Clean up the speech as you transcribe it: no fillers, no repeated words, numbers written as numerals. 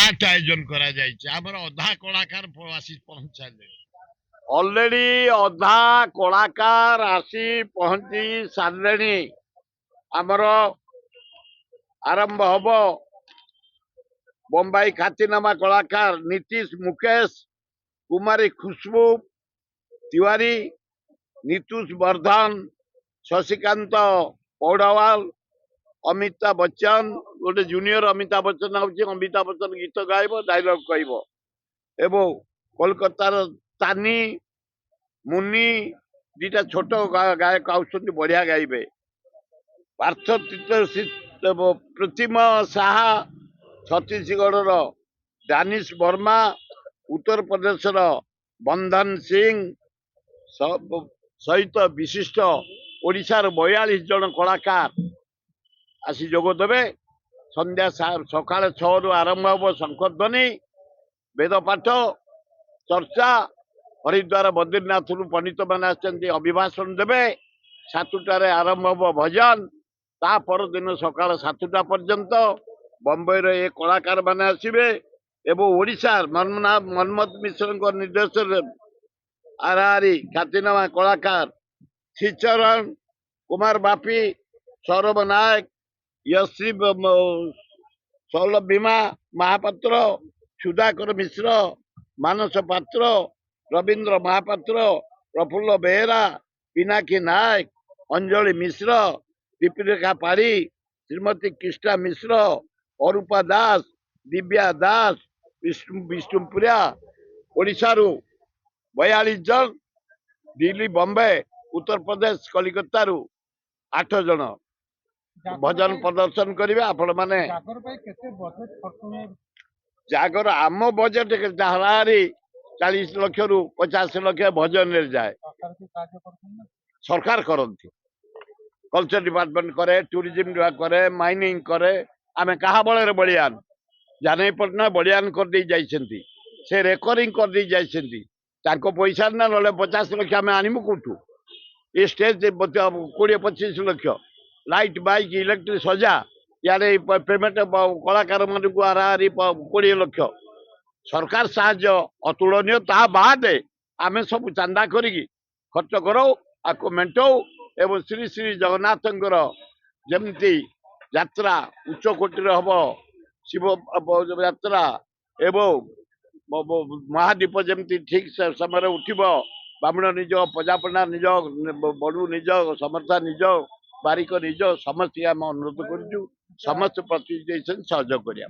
Flat आयोजन करा जायछि हमर अधा कलाकार आसी पहुंचाले ऑलरेडी अधा कलाकार आसी पहुंची सारे आमर आरंभ हब बम्बई ख्यातिनामा कलाकार नीतीश मुकेश कुमारी खुशबू तिवारी नीतूष वर्धन शशिकांत पौड़वाल अमिताभ बच्चन गोटे जूनियर अमिताभ बच्चन अमिताभ बच्चन गीत गायब डायलॉग कहब एवं कोलकातार तानी मुनि दीटा छोट गायक आउछन्ति बढ़िया गाइबे पार्थ प्रतिमा साहा छत्तीसगढ़ दानिश वर्मा उत्तर प्रदेश बंधन सिंह सहित विशिष्ट ओडिशार 42 जन कलाकार आसी जोगदेवे संध्या सकाल 6 रु आरंभ हम शंखध्वनि वेद पाठ चर्चा हरिद्वार बद्रीनाथ पंडित मैंने अभिभाषण देवे 7टार आरंभ हम भजन ता पर दिन सकाल 7टा पर्यंत बम्बई रे कलाकार मैंने आसवे एवं ओडिशा मनमथ मिश्र निर्देश आरआरी ख्यातिनामा कलाकार श्रीचरण कुमार बापी सौरभ नायक यश्री सौलभ भीमा महापात्र सुधाकर मिश्र मानस पात्र रवींद्र महापात्र प्रफुल्ल बेहेरा पिनाकी नायक अंजलि मिश्र दीपरेखा पाढ़ी श्रीमती कृष्णा मिश्र अरूपा दास दिव्या दास विष्णुप्रिया ओडिशा 42 जन दिल्ली बॉम्बे उत्तर प्रदेश कलिकता 8 जन भजन प्रदर्शन करेंगे आपण माने जागर आम बजेट हारी 40 लाख रु 50 लाख भजन जाए सरकार करती कल्चर डिपार्टमेंट करे टूरिज्म विभाग करे माइनिंग करे आमे कहा बल बलियान जानई पटना बलियान कर दे जाइछंती से रेकरिंग कर दे जाइछंती ताको पैसा ना नले 50 लाख आमे आनिमु कोठू ए stage 20-25 lakh light bike electric सजा यारे पेमेंट कलाकार मान को आरारी 20 लाख सरकार साहाय्य अतुलनीय ता बाद आमे सब चांदा करी खर्च करो आको मेंटो एवं श्री श्री जगन्नाथ जमती यात्रा उच्च कोटि हम शिव यात्रा एवं महादीप जमती ठीक समय उठब बामण निज प्रजापना निज बड़ू निज समर्था निज बारिक निज समस्त आम अनुरोध करूँ समस्त प्रति सहयोग करिया।